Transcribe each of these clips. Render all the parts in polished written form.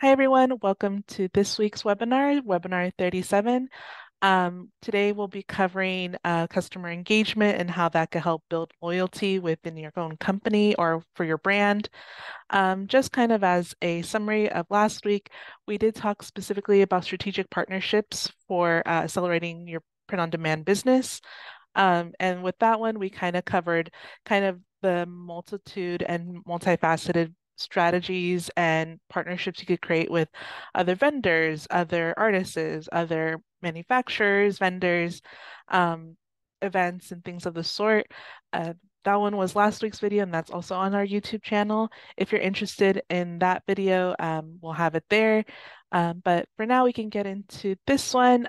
Hi, everyone. Welcome to this week's webinar, webinar 37. Today we'll be covering customer engagement and how that can help build loyalty within your own company or for your brand. Just kind of as a summary of last week, we did talk specifically about strategic partnerships for accelerating your print-on-demand business. And with that one, we kind of covered kind of the multitude and multifaceted strategies and partnerships you could create with other vendors, other artists, other manufacturers, vendors, um, events, and things of the sort. Uh, that one was last week's video, and that's also on our YouTube channel. If you're interested in that video, we'll have it there. But for now, we can get into this one.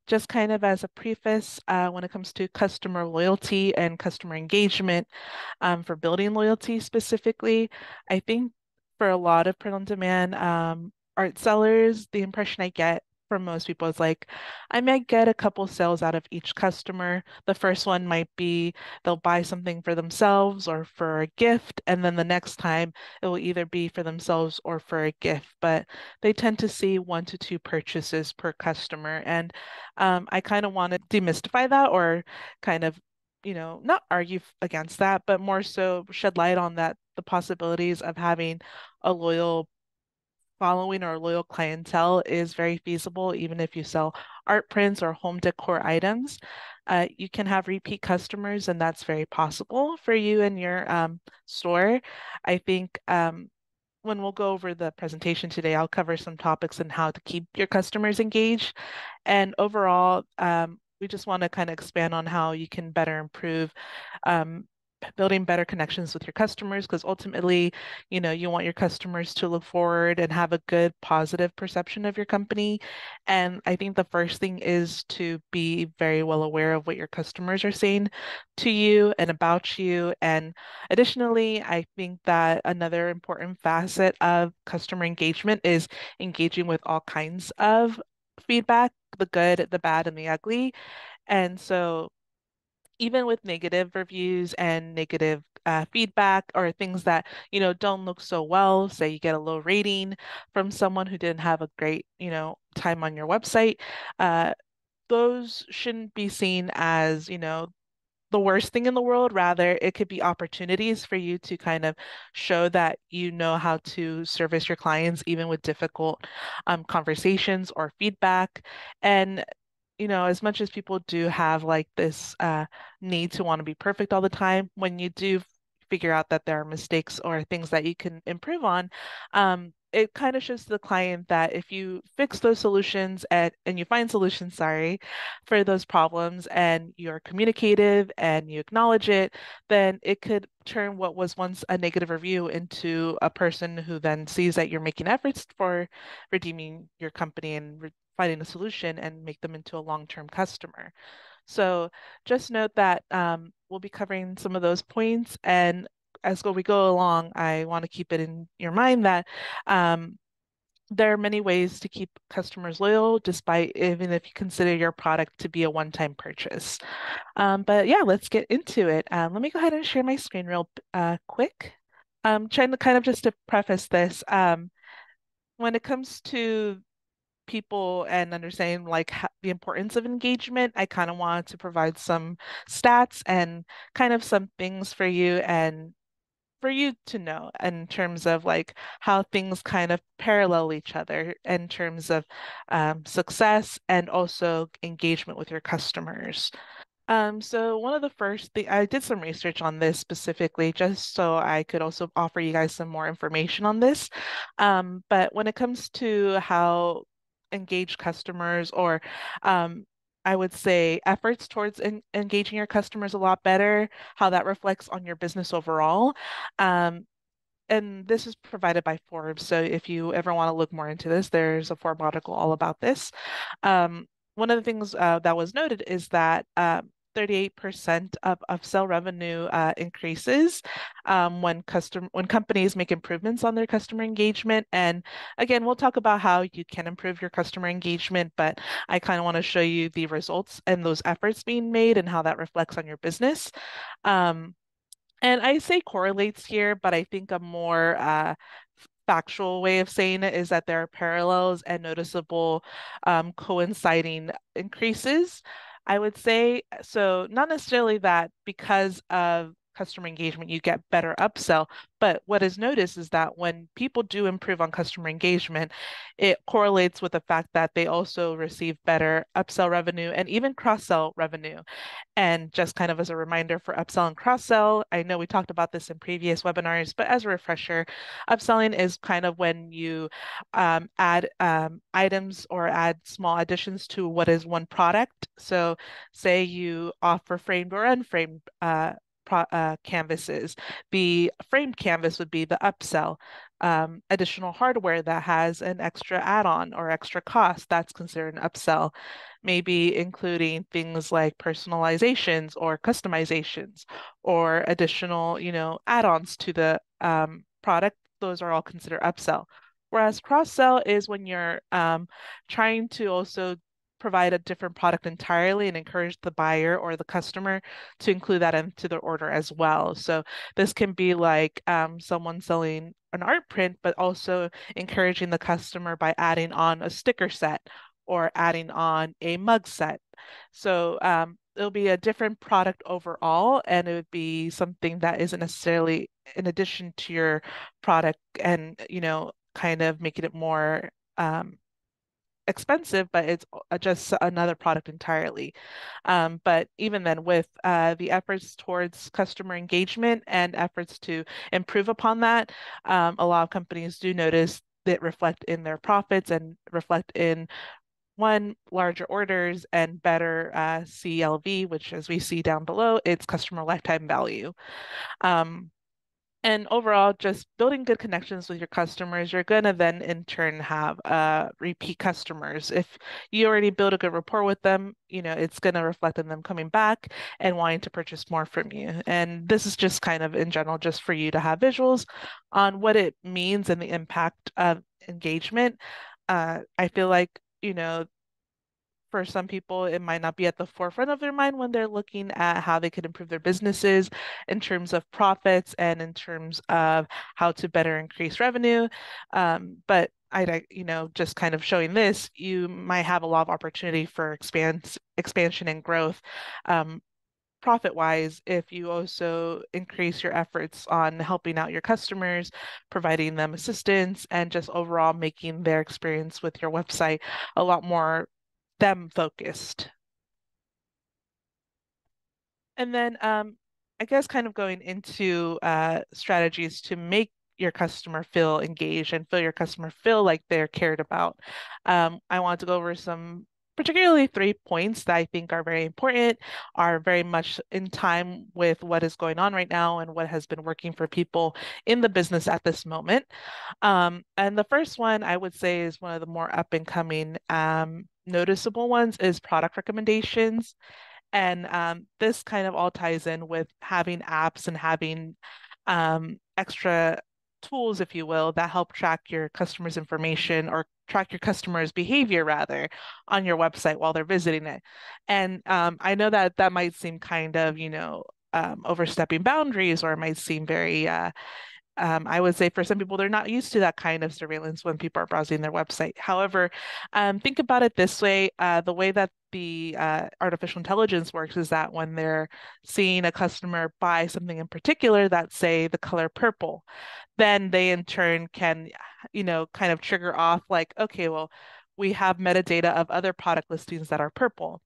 Just kind of as a preface, when it comes to customer loyalty and customer engagement, for building loyalty specifically, I think for a lot of print-on-demand art sellers, the impression I get from most people is like, I might get a couple sales out of each customer. The first one might be they'll buy something for themselves or for a gift, and then the next time it will either be for themselves or for a gift. But they tend to see 1 to 2 purchases per customer. And I kind of want to demystify that or kind of not argue against that, but more so shed light on that the possibilities of having a loyal following or loyal clientele is very feasible, even if you sell art prints or home decor items. You can have repeat customers, and that's very possible for you and your store. I think when we'll go over the presentation today, I'll cover some topics on how to keep your customers engaged. And overall, we just want to kind of expand on how you can better improve um, building better connections with your customers, because ultimately, you want your customers to look forward and have a good, positive perception of your company. And I think the first thing is to be very well aware of what your customers are saying to you and about you. And additionally, I think that another important facet of customer engagement is engaging with all kinds of feedback, the good, the bad, and the ugly. And so even with negative reviews and negative feedback or things that, don't look so well, say you get a low rating from someone who didn't have a great, time on your website, uh, those shouldn't be seen as, the worst thing in the world. Rather, it could be opportunities for you to kind of show that you know how to service your clients, even with difficult conversations or feedback. And as much as people do have like this need to want to be perfect all the time, when you do figure out that there are mistakes or things that you can improve on, it kind of shows to the client that if you fix those solutions and you find solutions, sorry, for those problems and you're communicative and you acknowledge it, then it could turn what was once a negative review into a person who then sees that you're making efforts for redeeming your company and finding a solution and make them into a long-term customer. So just note that we'll be covering some of those points. And as we go along, I want to keep it in your mind that um, there are many ways to keep customers loyal, despite even if you consider your product to be a one-time purchase. But yeah, let's get into it. Let me go ahead and share my screen real quick. Trying to kind of just to preface this, when it comes to people and understanding like the importance of engagement, I kind of wanted to provide some stats and kind of some things for you and for you to know in terms of like how things kind of parallel each other in terms of success and also engagement with your customers. So one of the first thing I did some research on this specifically just so I could also offer you guys some more information on this. But when it comes to how engage customers or I would say efforts towards engaging your customers a lot better, how that reflects on your business overall. Um, and this is provided by Forbes. So if you ever want to look more into this, there's a Forbes article all about this. One of the things that was noted is that 38% of sale revenue increases when companies make improvements on their customer engagement. And again, we'll talk about how you can improve your customer engagement, but I kind of want to show you the results and those efforts being made and how that reflects on your business. Um, and I say correlates here, but I think a more factual way of saying it is that there are parallels and noticeable coinciding increases, I would say. So not necessarily that because of customer engagement, you get better upsell. But what is noticed is that when people do improve on customer engagement, it correlates with the fact that they also receive better upsell revenue and even cross-sell revenue. And just kind of as a reminder for upsell and cross-sell, I know we talked about this in previous webinars, but as a refresher, upselling is kind of when you add items or add small additions to what is one product. So say you offer framed or unframed canvases. The framed canvas would be the upsell. Additional hardware that has an extra add-on or extra cost, that's considered an upsell. Maybe including things like personalizations or customizations or additional, add-ons to the product. Those are all considered upsell. Whereas cross-sell is when you're trying to also provide a different product entirely and encourage the buyer or the customer to include that into their order as well. So this can be like someone selling an art print, but also encouraging the customer by adding on a sticker set or adding on a mug set. So it'll be a different product overall, and it would be something that isn't necessarily in addition to your product and, kind of making it more expensive, but it's just another product entirely. But even then, with the efforts towards customer engagement and efforts to improve upon that, a lot of companies do notice that reflect in their profits and reflect in one, larger orders and better CLV, which as we see down below, it's customer lifetime value. Um, and overall, just building good connections with your customers, you're going to then in turn have repeat customers. If you already build a good rapport with them, it's going to reflect in them coming back and wanting to purchase more from you. And this is just kind of in general, just for you to have visuals on what it means and the impact of engagement. I feel like, for some people, it might not be at the forefront of their mind when they're looking at how they could improve their businesses in terms of profits and in terms of how to better increase revenue. But just kind of showing this, you might have a lot of opportunity for expansion and growth. Profit-wise, if you also increase your efforts on helping out your customers, providing them assistance, and just overall making their experience with your website a lot more them focused. And then I guess kind of going into strategies to make your customer feel engaged and feel your customer feel like they're cared about. I want to go over some particularly 3 points that I think are very important, are very much in time with what is going on right now and what has been working for people in the business at this moment. And the first one I would say is one of the more up and coming noticeable ones is product recommendations. And this kind of all ties in with having apps and having extra tools, if you will, that help track your customers' information or track your customers' behavior rather on your website while they're visiting it. And I know that that might seem kind of, overstepping boundaries, or it might seem very I would say for some people, they're not used to that kind of surveillance when people are browsing their website. However, think about it this way. The way that the artificial intelligence works is that when they're seeing a customer buy something in particular that say the color purple, then they in turn can, kind of trigger off like, okay, well, we have metadata of other product listings that are purple.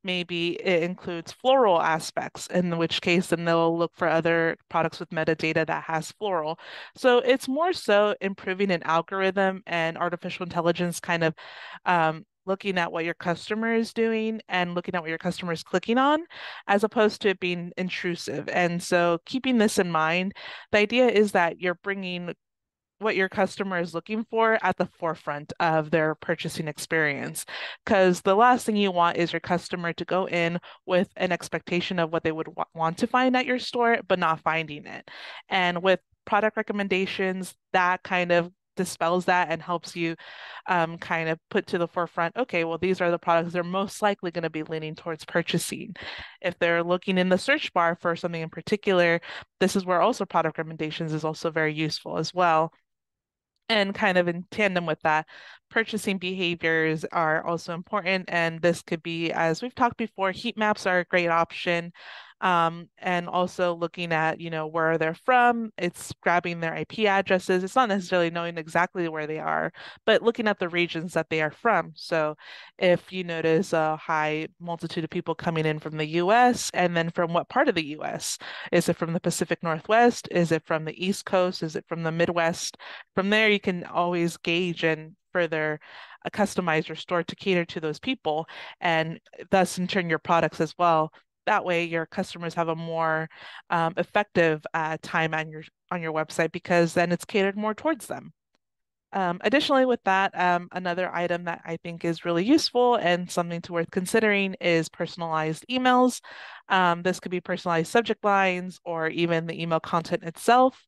Maybe it includes floral aspects, in which case then they'll look for other products with metadata that has floral. So it's more so improving an algorithm and artificial intelligence kind of looking at what your customer is doing and looking at what your customer is clicking on, as opposed to it being intrusive. And so keeping this in mind, the idea is that you're bringing what your customer is looking for at the forefront of their purchasing experience. Because the last thing you want is your customer to go in with an expectation of what they would want to find at your store, but not finding it. And with product recommendations, that kind of dispels that and helps you kind of put to the forefront, okay, well, these are the products they're most likely going to be leaning towards purchasing. If they're looking in the search bar for something in particular, this is where also product recommendations is also very useful as well. And kind of in tandem with that, purchasing behaviors are also important. And this could be, as we've talked before, heat maps are a great option. And also looking at, where they're from, it's grabbing their IP addresses. It's not necessarily knowing exactly where they are, but looking at the regions that they are from. So if you notice a high multitude of people coming in from the US, and then from what part of the US? Is it from the Pacific Northwest? Is it from the East Coast? Is it from the Midwest? From there, you can always gauge and further customize your store to cater to those people, and thus in turn your products as well. That way, your customers have a more effective time on your website because then it's catered more towards them. Additionally, with that, another item that I think is really useful and something to worth considering is personalized emails. This could be personalized subject lines or even the email content itself.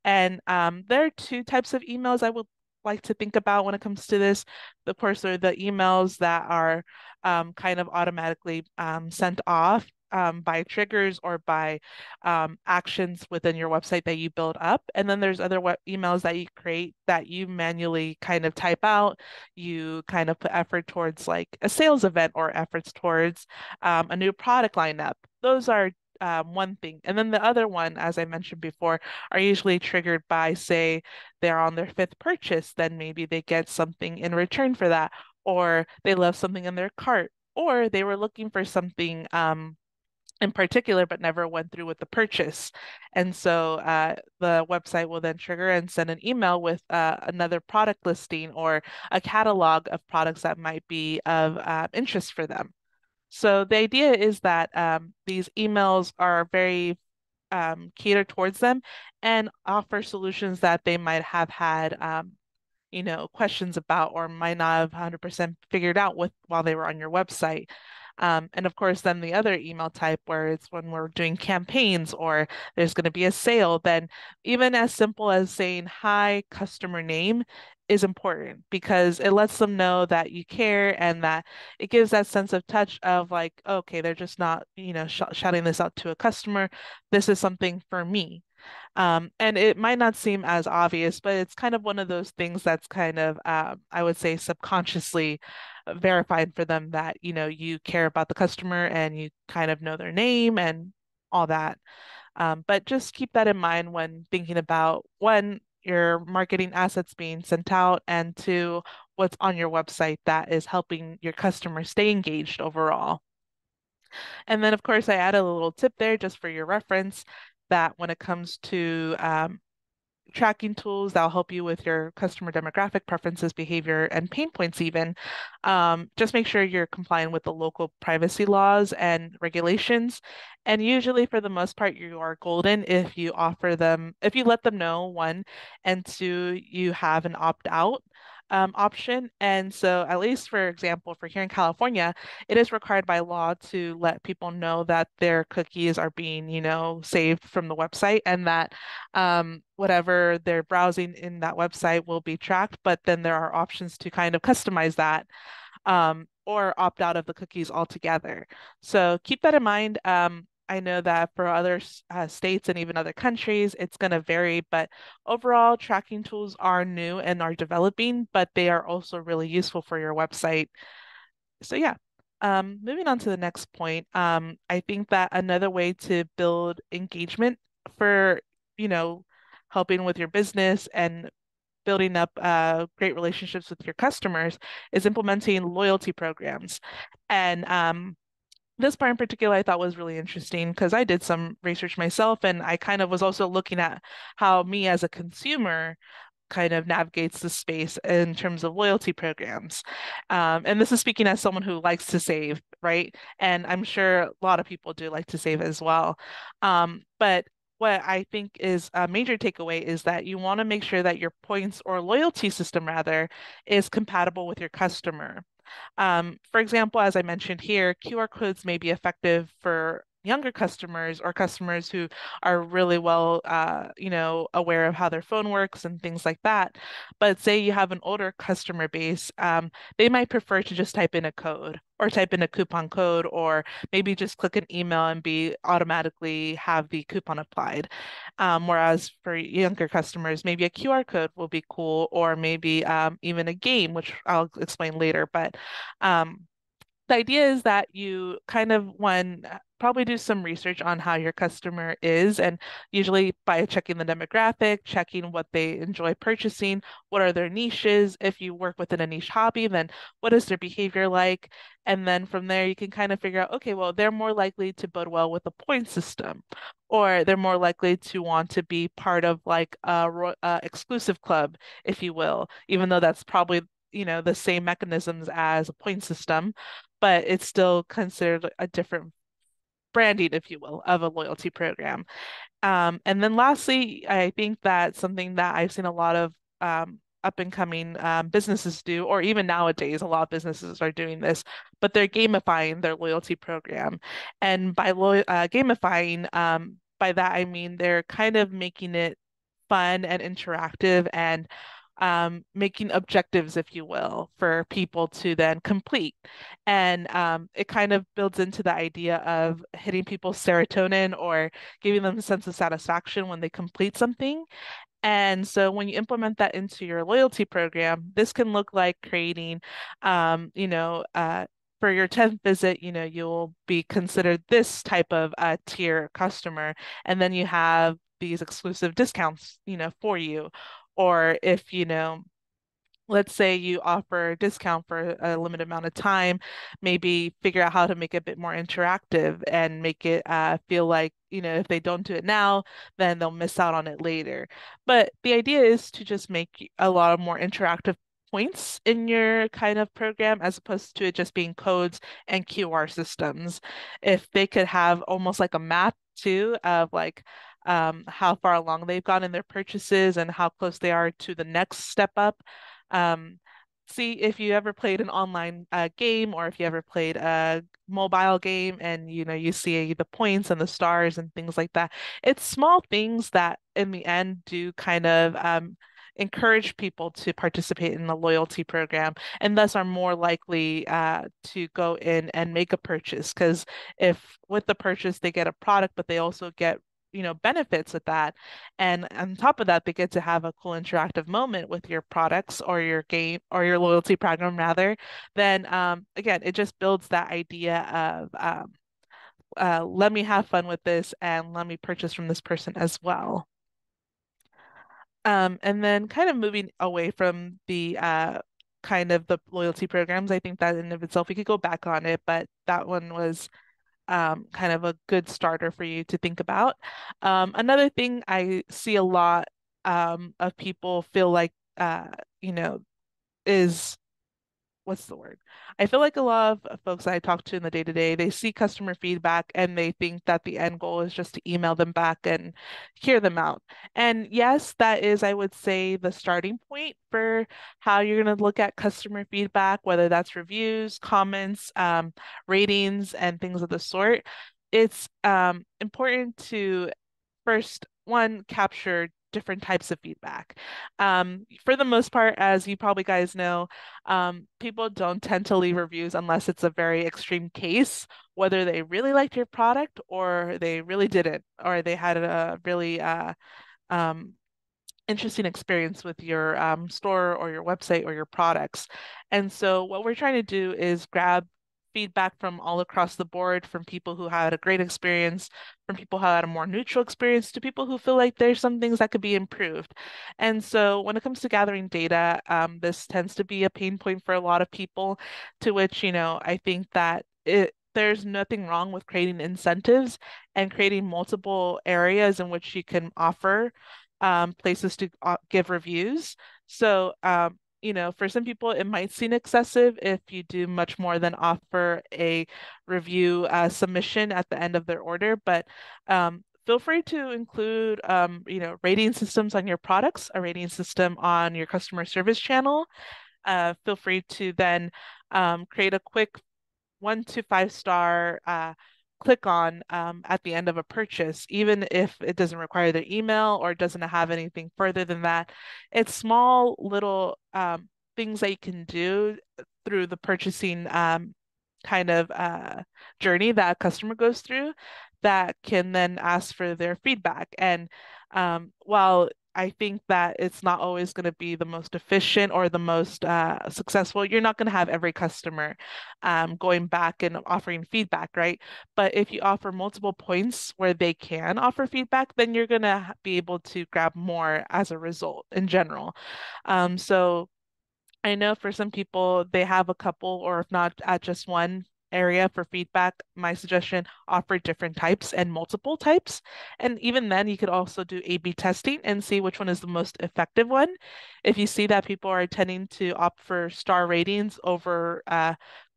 And there are two types of emails I would like to think about when it comes to this. Of course, there are the emails that are kind of automatically sent off by triggers or by actions within your website that you build up. And then there's other emails that you create that you manually kind of type out. You kind of put effort towards like a sales event or efforts towards a new product lineup. Those are one thing. And then the other one, as I mentioned before, are usually triggered by, say, they're on their fifth purchase, then maybe they get something in return for that, or they left something in their cart, or they were looking for something in particular, but never went through with the purchase. And so the website will then trigger and send an email with another product listing or a catalog of products that might be of interest for them. So the idea is that these emails are very catered towards them and offer solutions that they might have had questions about or might not have 100% figured out with while they were on your website. And of course, then the other email type where it's when we're doing campaigns or there's going to be a sale, then even as simple as saying hi, customer name is important because it lets them know that you care and that it gives that sense of touch of like, okay, they're just not, shouting this out to a customer. This is something for me. And it might not seem as obvious, but it's kind of one of those things that's kind of, I would say, subconsciously verified for them that, you care about the customer and you kind of know their name and all that. But just keep that in mind when thinking about one, your marketing assets being sent out, and two, what's on your website that is helping your customers stay engaged overall. And then, of course, I added a little tip there just for your reference that when it comes to tracking tools that'll help you with your customer demographic preferences, behavior, and pain points even. Just make sure you're complying with the local privacy laws and regulations. And usually, for the most part, you are golden if you offer them, if you let them know, one, and two, you have an opt-out. Option. And so, at least for example, for here in California, it is required by law to let people know that their cookies are being, saved from the website and that whatever they're browsing in that website will be tracked, but then there are options to kind of customize that or opt out of the cookies altogether. So keep that in mind. I know that for other states and even other countries, it's going to vary, but overall, tracking tools are new and are developing, but they are also really useful for your website. So yeah, moving on to the next point, I think that another way to build engagement for, you know, helping with your business and building up great relationships with your customers is implementing loyalty programs. And this part in particular I thought was really interesting because I did some research myself and I kind of was also looking at how me as a consumer kind of navigates the space in terms of loyalty programs. And this is speaking as someone who likes to save, right? And I'm sure a lot of people do like to save as well. But what I think is a major takeaway is that you want to make sure that your points or loyalty system, rather, is compatible with your customer. For example, as I mentioned here, QR codes may be effective for younger customers or customers who are really well, aware of how their phone works and things like that. But say you have an older customer base, they might prefer to just type in a code. or type in a coupon code, or maybe just click an email and be automatically have the coupon applied. Whereas for younger customers, maybe a QR code will be cool, or maybe even a game, which I'll explain later. But the idea is that you kind of one probably do some research on how your customer is, and usually by checking the demographic, checking what they enjoy purchasing, what are their niches. If you work within a niche hobby, then what is their behavior like? And then from there, you can kind of figure out, okay, well, they're more likely to bode well with a point system, or they're more likely to want to be part of like a exclusive club, if you will, even though that's probably the same mechanisms as a point system, but it's still considered a different branding, if you will, of a loyalty program. And then lastly, I think that something that I've seen a lot of up and coming businesses do, or even nowadays, a lot of businesses are doing this, but they're gamifying their loyalty program. And by gamifying, by that I mean they're kind of making it fun and interactive and making objectives, if you will, for people to then complete. And it kind of builds into the idea of hitting people's serotonin or giving them a sense of satisfaction when they complete something. And so when you implement that into your loyalty program, this can look like creating, for your 10th visit, you'll be considered this type of tier customer, and then you have these exclusive discounts, for you. Or if, let's say you offer a discount for a limited amount of time, maybe figure out how to make it a bit more interactive and make it feel like, if they don't do it now, then they'll miss out on it later. But the idea is to just make a lot of more interactive points in your kind of program as opposed to it just being codes and QR systems. If they could have almost like a map too of like how far along they've gone in their purchases and how close they are to the next step up. Um, See if you ever played an online game, or if you ever played a mobile game and you see the points and the stars and things like that. It's small things that in the end do kind of encourage people to participate in the loyalty program, and thus are more likely to go in and make a purchase. Because if with the purchase they get a product, but they also get benefits with that. And on top of that, they get to have a cool interactive moment with your products or your game or your loyalty program rather. Then again, it just builds that idea of let me have fun with this and let me purchase from this person as well. And then kind of moving away from the kind of the loyalty programs, I think that in of itself we could go back on it, but that one was kind of a good starter for you to think about. Another thing I see a lot of people feel like, you know, is what's the word? I feel like a lot of folks I talk to in the day to day, they see customer feedback and they think that the end goal is just to email them back and hear them out. And yes, that is, I would say, the starting point for how you're going to look at customer feedback, whether that's reviews, comments, ratings, and things of the sort. It's important to first, one, capture different types of feedback. For the most part, as you probably guys know, people don't tend to leave reviews unless it's a very extreme case, whether they really liked your product or they really didn't, or they had a really um, interesting experience with your store or your website or your products. And so what we're trying to do is grab feedback from all across the board, from people who had a great experience, from people who had a more neutral experience, to people who feel like there's some things that could be improved. And so when it comes to gathering data, this tends to be a pain point for a lot of people, to which, I think that there's nothing wrong with creating incentives and creating multiple areas in which you can offer places to give reviews. So, for some people, it might seem excessive if you do much more than offer a review submission at the end of their order, but feel free to include, rating systems on your products, a rating system on your customer service channel. Feel free to then create a quick 1 to 5 star click on at the end of a purchase, even if it doesn't require their email or doesn't have anything further than that. It's small little things that you can do through the purchasing kind of journey that a customer goes through that can then ask for their feedback. And while I think that it's not always going to be the most efficient or the most successful, you're not going to have every customer going back and offering feedback, right? But if you offer multiple points where they can offer feedback, then you're going to be able to grab more as a result in general. So I know for some people, they have a couple, or if not at just one area for feedback. My suggestion, offer different types and multiple types. And even then, you could also do A/B testing and see which one is the most effective one. If you see that people are tending to opt for star ratings over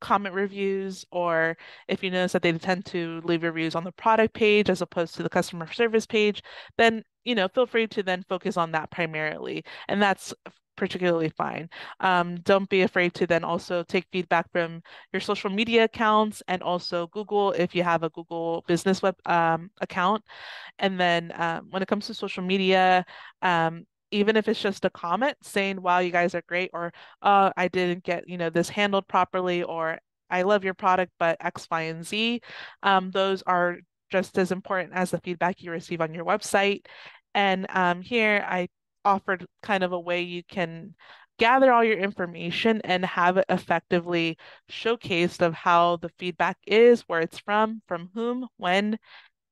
comment reviews, or if you notice that they tend to leave reviews on the product page as opposed to the customer service page, then feel free to then focus on that primarily. And that's particularly fine. Don't be afraid to then also take feedback from your social media accounts and also Google if you have a Google business web account. And then when it comes to social media, even if it's just a comment saying, wow, you guys are great, or I didn't get, this handled properly, or I love your product, but X, Y, and Z, those are just as important as the feedback you receive on your website. And here I offered kind of a way you can gather all your information and have it effectively showcased of how the feedback is, where it's from whom, when,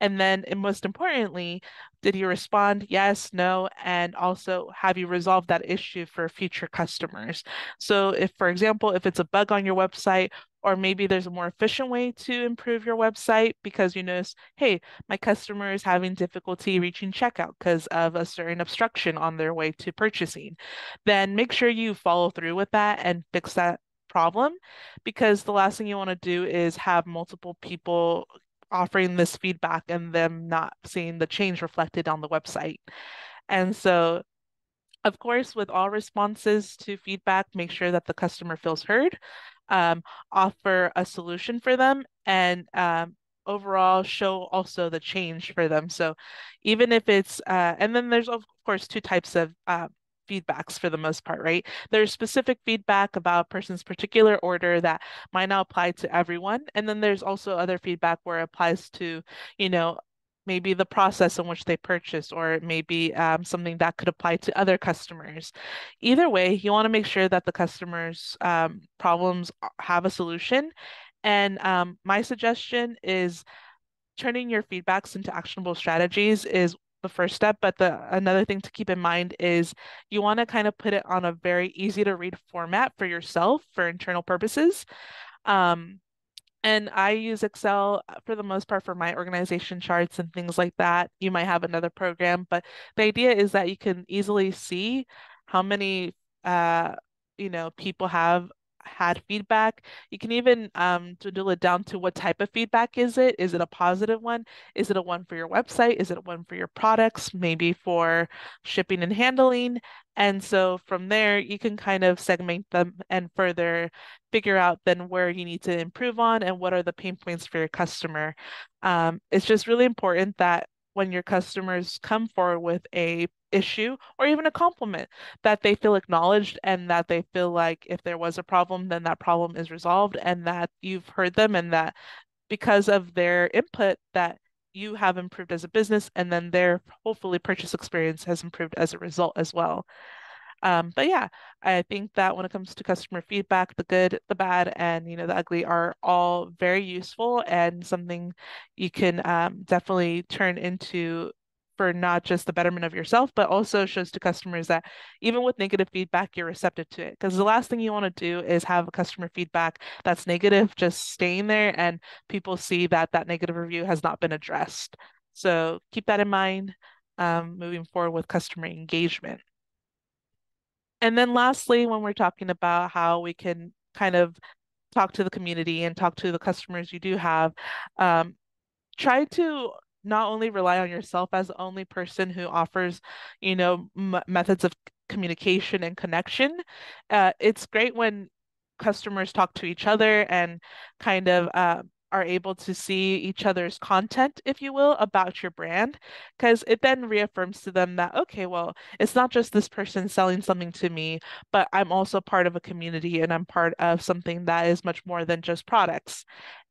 and then, and most importantly, did you respond yes, no, and also have you resolved that issue for future customers? So if, for example, if it's a bug on your website, or maybe there's a more efficient way to improve your website because you notice, hey, my customer is having difficulty reaching checkout because of a certain obstruction on their way to purchasing, then make sure you follow through with that and fix that problem, because the last thing you want to do is have multiple people offering this feedback and them not seeing the change reflected on the website. And so, of course, with all responses to feedback, make sure that the customer feels heard, um, offer a solution for them, and overall show also the change for them. So even if it's, and then there's of course two types of feedbacks for the most part, right? There's specific feedback about a person's particular order that might not apply to everyone. And then there's also other feedback where it applies to, you know, maybe the process in which they purchased, or maybe something that could apply to other customers. Either way, you want to make sure that the customer's problems have a solution. And my suggestion is turning your feedbacks into actionable strategies is the first step. But the another thing to keep in mind is you want to kind of put it on a very easy to read format for yourself for internal purposes. Um, and I use Excel for the most part for my organization charts and things like that. You might have another program, but the idea is that you can easily see how many uh, people have had feedback. You can even dwindle it down to what type of feedback is it? Is it a positive one? Is it a one for your website? Is it a one for your products? Maybe for shipping and handling? And so from there, you can kind of segment them and further figure out then where you need to improve on and what are the pain points for your customer. It's just really important that when your customers come forward with a issue or even a compliment, that they feel acknowledged and that they feel like if there was a problem, then that problem is resolved and that you've heard them, and that because of their input that you have improved as a business, and then their hopefully purchase experience has improved as a result as well. But yeah, I think that when it comes to customer feedback, the good, the bad, and the ugly are all very useful and something you can definitely turn into for not just the betterment of yourself, but also shows to customers that even with negative feedback, you're receptive to it. Because the last thing you want to do is have a customer feedback that's negative just staying there and people see that that negative review has not been addressed. So keep that in mind moving forward with customer engagement. And then lastly, when we're talking about how we can kind of talk to the community and talk to the customers you do have, um, try to not only rely on yourself as the only person who offers, methods of communication and connection. It's great when customers talk to each other and kind of are able to see each other's content, if you will, about your brand, because it then reaffirms to them that, okay, well, it's not just this person selling something to me, but I'm also part of a community and I'm part of something that is much more than just products.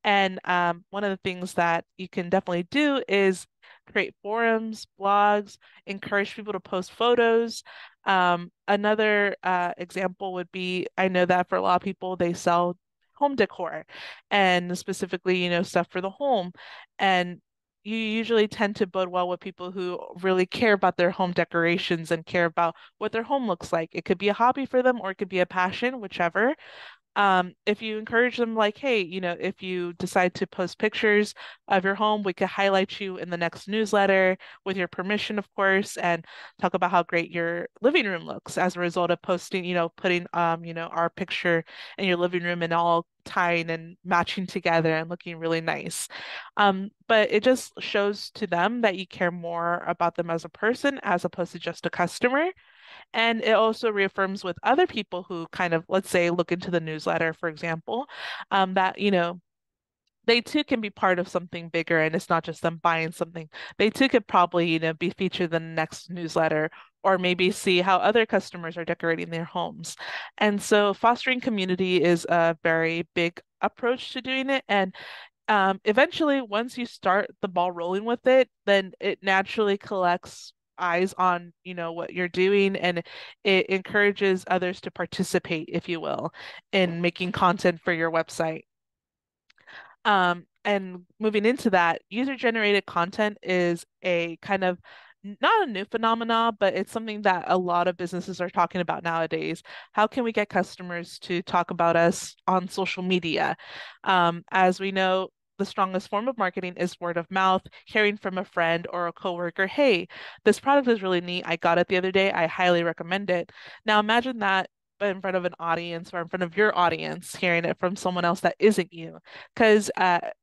And one of the things that you can definitely do is create forums, blogs, encourage people to post photos. Another example would be, I know that for a lot of people, they sell home decor and specifically, stuff for the home. And you usually tend to bode well with people who really care about their home decorations and care about what their home looks like. It could be a hobby for them or it could be a passion, whichever. If you encourage them, like, hey, if you decide to post pictures of your home, we could highlight you in the next newsletter with your permission, of course, and talk about how great your living room looks as a result of posting, putting, our picture in your living room and all tying and matching together and looking really nice. But it just shows to them that you care more about them as a person as opposed to just a customer. And it also reaffirms with other people who kind of, let's say, look into the newsletter, for example, that, they too can be part of something bigger and it's not just them buying something. They too could probably, be featured in the next newsletter or maybe see how other customers are decorating their homes. And so fostering community is a very big approach to doing it. And eventually, once you start the ball rolling with it, then it naturally collects eyes on, what you're doing, and it encourages others to participate, if you will, in making content for your website. And moving into that, user-generated content is a kind of not a new phenomena, but it's something that a lot of businesses are talking about nowadays. How can we get customers to talk about us on social media? As we know, the strongest form of marketing is word of mouth, hearing from a friend or a coworker, hey, this product is really neat. I got it the other day. I highly recommend it. Now imagine that but in front of an audience or in front of your audience, hearing it from someone else that isn't you. Because,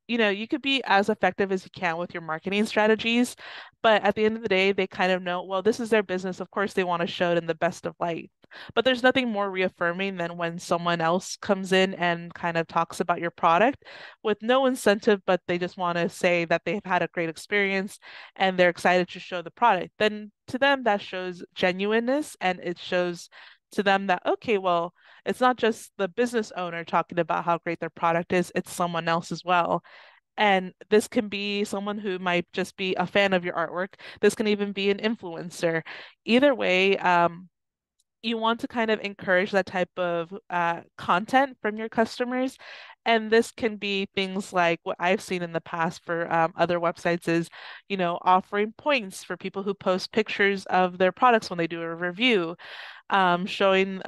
you could be as effective as you can with your marketing strategies, but at the end of the day, they kind of know, well, this is their business. Of course, they want to show it in the best of light. But there's nothing more reaffirming than when someone else comes in and kind of talks about your product with no incentive, but they just want to say that they've had a great experience and they're excited to show the product. Then to them, that shows genuineness and it shows to them that, okay, well, it's not just the business owner talking about how great their product is, it's someone else as well. And this can be someone who might just be a fan of your artwork. This can even be an influencer. Either way, you want to kind of encourage that type of content from your customers. And this can be things like what I've seen in the past for other websites is, offering points for people who post pictures of their products when they do a review, showing,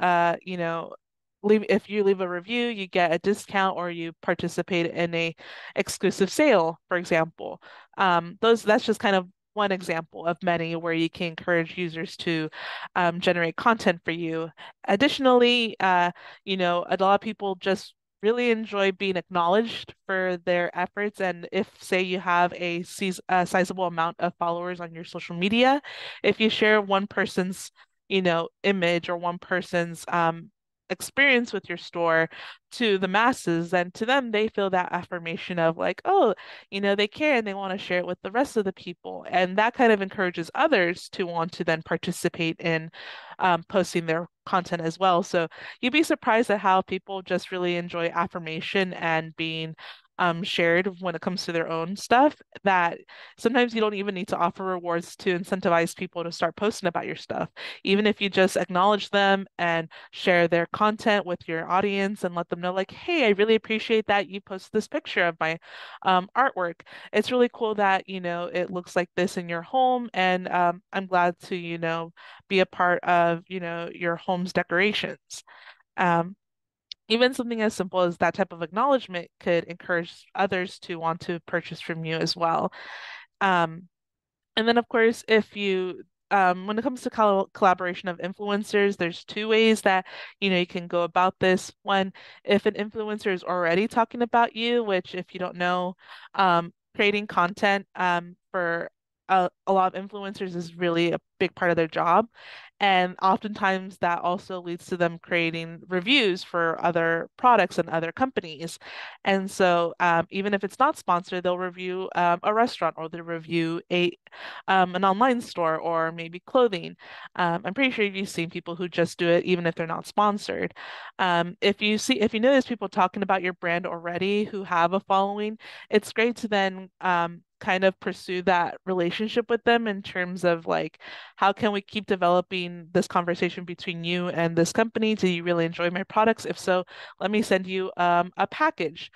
leave if you leave a review, you get a discount or you participate in a exclusive sale, for example. That's just kind of one example of many where you can encourage users to generate content for you. Additionally, a lot of people just really enjoy being acknowledged for their efforts. And if, say, you have a sizable amount of followers on your social media, if you share one person's image or one person's experience with your store to the masses, and to them, they feel that affirmation of like, oh, they care and they want to share it with the rest of the people. And that kind of encourages others to want to then participate in posting their content as well. So you'd be surprised at how people just really enjoy affirmation and being shared when it comes to their own stuff, that sometimes you don't even need to offer rewards to incentivize people to start posting about your stuff. Even if you just acknowledge them and share their content with your audience and let them know, like, hey, I really appreciate that you posted this picture of my artwork. It's really cool that, it looks like this in your home, and I'm glad to, be a part of, your home's decorations. Um, Even something as simple as that type of acknowledgement could encourage others to want to purchase from you as well. Um, and then, of course, when it comes to collaboration of influencers, there's two ways that, you can go about this. One, if an influencer is already talking about you, which if you don't know, creating content for a lot of influencers is really a big part of their job. And oftentimes that also leads to them creating reviews for other products and other companies. And so even if it's not sponsored, they'll review a restaurant or they'll review an online store or maybe clothing. I'm pretty sure you've seen people who just do it even if they're not sponsored. If you notice people talking about your brand already who have a following, it's great to then kind of pursue that relationship with them in terms of like, how can we keep developing this conversation between you and this company? Do you really enjoy my products? If so, let me send you a package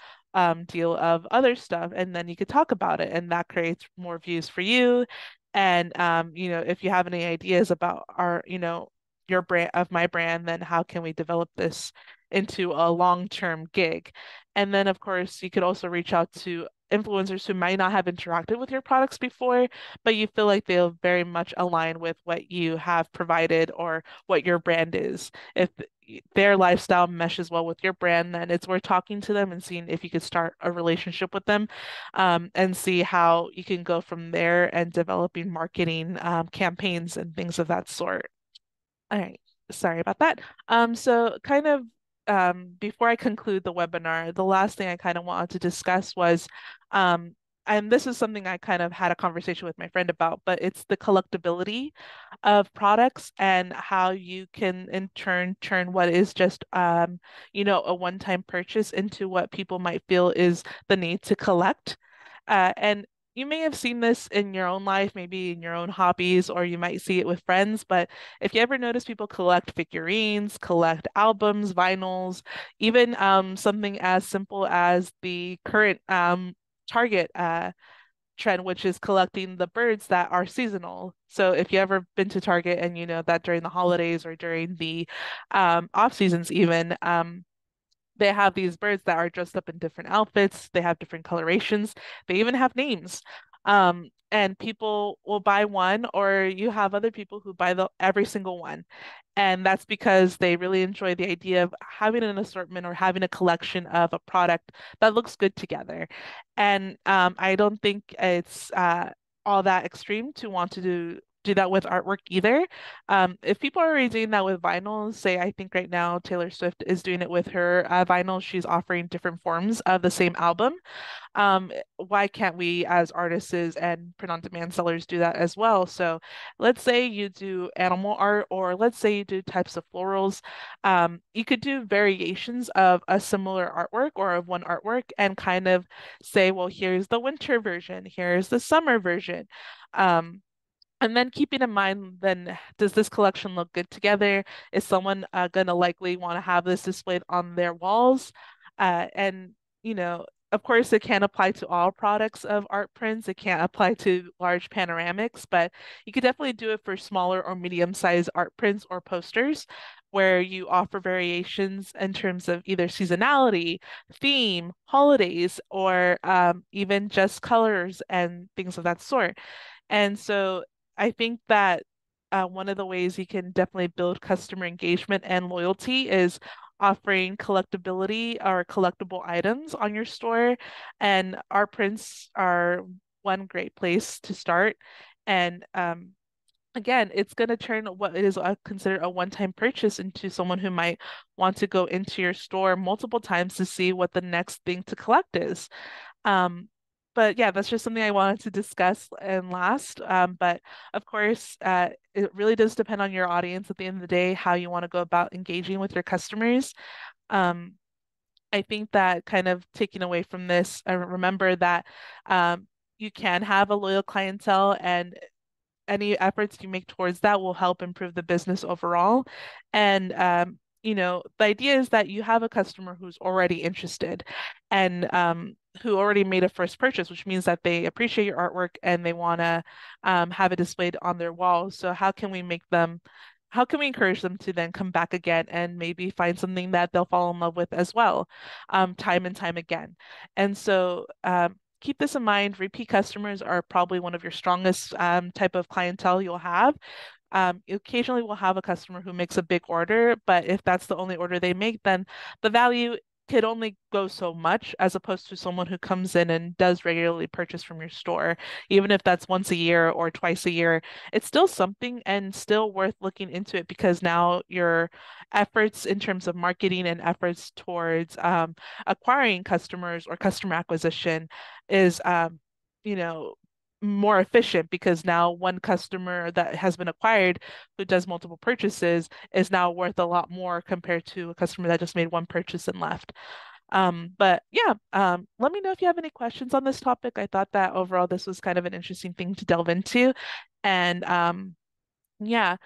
deal of other stuff, and then you could talk about it, and that creates more views for you. And if you have any ideas about your brand of my brand, then how can we develop this into a long-term gig? And then, of course, you could also reach out to influencers who might not have interacted with your products before, but you feel like they'll very much align with what you have provided or what your brand is. If their lifestyle meshes well with your brand, then it's worth talking to them and seeing if you could start a relationship with them, and see how you can go from there and developing marketing campaigns and things of that sort. All right. Sorry about that. So kind of before I conclude the webinar, the last thing I kind of wanted to discuss was, um, and this is something I kind of had a conversation with my friend about, but it's the collectability of products and how you can in turn turn what is just, a one-time purchase into what people might feel is the need to collect. And you may have seen this in your own life, maybe in your own hobbies, or you might see it with friends. But if you ever notice people collect figurines, collect albums, vinyls, even something as simple as the current Target trend, which is collecting the birds that are seasonal. So if you ever been to Target and you know that during the holidays or during the off seasons even, they have these birds that are dressed up in different outfits. They have different colorations. They even have names. And people will buy one, or you have other people who buy every single one. And that's because they really enjoy the idea of having an assortment or having a collection of a product that looks good together. And I don't think it's all that extreme to want to do that with artwork either. If people are already doing that with vinyls, say I think right now Taylor Swift is doing it with her vinyl. She's offering different forms of the same album. Why can't we as artists and print-on-demand sellers do that as well? So let's say you do animal art, or let's say you do types of florals. You could do variations of a similar artwork or of one artwork and kind of say, well, here's the winter version, here's the summer version. Um, and then keeping in mind, then does this collection look good together? Is someone gonna likely want to have this displayed on their walls? And you know, of course, it can't apply to all products of art prints. It can't apply to large panoramics, but you could definitely do it for smaller or medium-sized art prints or posters, where you offer variations in terms of either seasonality, theme, holidays, or even just colors and things of that sort. And so I think that one of the ways you can definitely build customer engagement and loyalty is offering collectability or collectible items on your store. And our prints are one great place to start. And again, it's going to turn what is considered a one-time purchase into someone who might want to go into your store multiple times to see what the next thing to collect is. Um, but yeah, that's just something I wanted to discuss and last. But of course, it really does depend on your audience at the end of the day, how you want to go about engaging with your customers. Um, I think that kind of taking away from this, remember that you can have a loyal clientele, and any efforts you make towards that will help improve the business overall. And the idea is that you have a customer who's already interested and who already made a first purchase, which means that they appreciate your artwork and they want to have it displayed on their walls. So how can we encourage them to then come back again and maybe find something that they'll fall in love with as well, time and time again? And so keep this in mind. Repeat customers are probably one of your strongest type of clientele you'll have. Occasionally we'll have a customer who makes a big order, but if that's the only order they make, then the value could only go so much as opposed to someone who comes in and does regularly purchase from your store. Even if that's once a year or twice a year, it's still something and still worth looking into it because now your efforts in terms of marketing and efforts towards acquiring customers or customer acquisition is, you know, more efficient because now one customer that has been acquired who does multiple purchases is now worth a lot more compared to a customer that just made one purchase and left. But yeah, let me know if you have any questions on this topic. I thought that overall this was kind of an interesting thing to delve into. And yeah,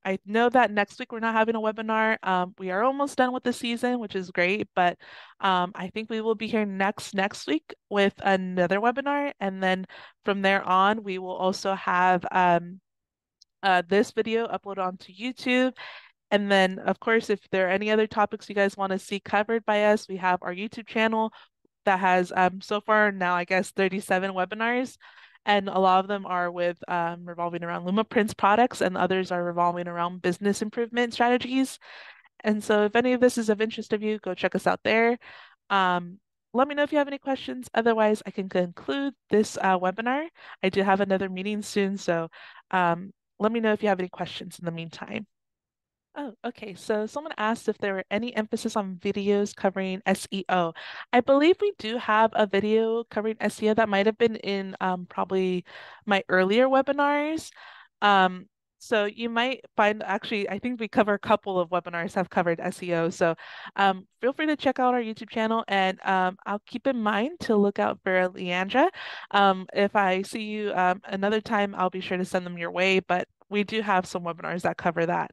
I know that next week we're not having a webinar. We are almost done with the season, which is great, but I think we will be here next week with another webinar, and then from there on, we will also have this video uploaded onto YouTube. And then, of course, if there are any other topics you guys want to see covered by us, we have our YouTube channel that has so far now, I guess, 37 webinars. And a lot of them are with revolving around LumaPrints products, and others are revolving around business improvement strategies. And so, if any of this is of interest of you, go check us out there. Um, Let me know if you have any questions. Otherwise, I can conclude this webinar. I do have another meeting soon, so let me know if you have any questions in the meantime. Oh, okay. So someone asked if there were any emphasis on videos covering SEO. I believe we do have a video covering SEO that might have been in probably my earlier webinars. Um, so you might find actually, I think we cover a couple of webinars have covered SEO. So feel free to check out our YouTube channel and I'll keep in mind to look out for Leandra. If I see you another time, I'll be sure to send them your way, but we do have some webinars that cover that.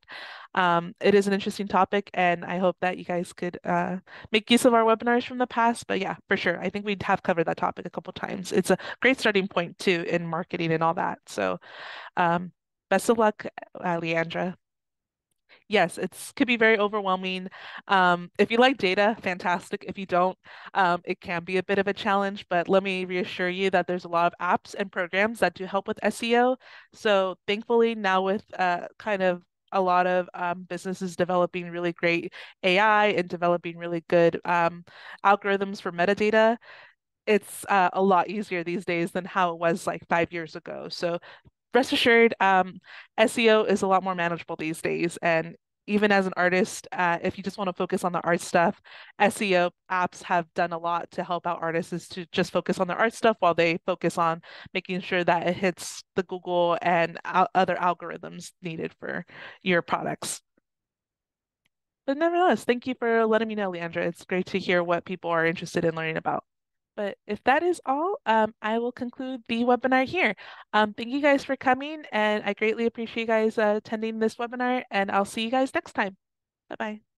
It is an interesting topic, and I hope that you guys could make use of our webinars from the past. But yeah, for sure, I think we have covered that topic a couple times. It's a great starting point too in marketing and all that. So, um, best of luck, Leandra. Yes, it's could be very overwhelming. If you like data, fantastic. If you don't, it can be a bit of a challenge, but let me reassure you that there's a lot of apps and programs that do help with SEO. So thankfully, now with kind of a lot of businesses developing really great AI and developing really good algorithms for metadata, it's a lot easier these days than how it was like 5 years ago. So rest assured, SEO is a lot more manageable these days. And even as an artist, if you just want to focus on the art stuff, SEO apps have done a lot to help out artists is to just focus on the art stuff while they focus on making sure that it hits the Google and other algorithms needed for your products. But nevertheless, thank you for letting me know, Leandra. It's great to hear what people are interested in learning about. But if that is all, I will conclude the webinar here. Thank you guys for coming, and I greatly appreciate you guys attending this webinar, and I'll see you guys next time. Bye-bye.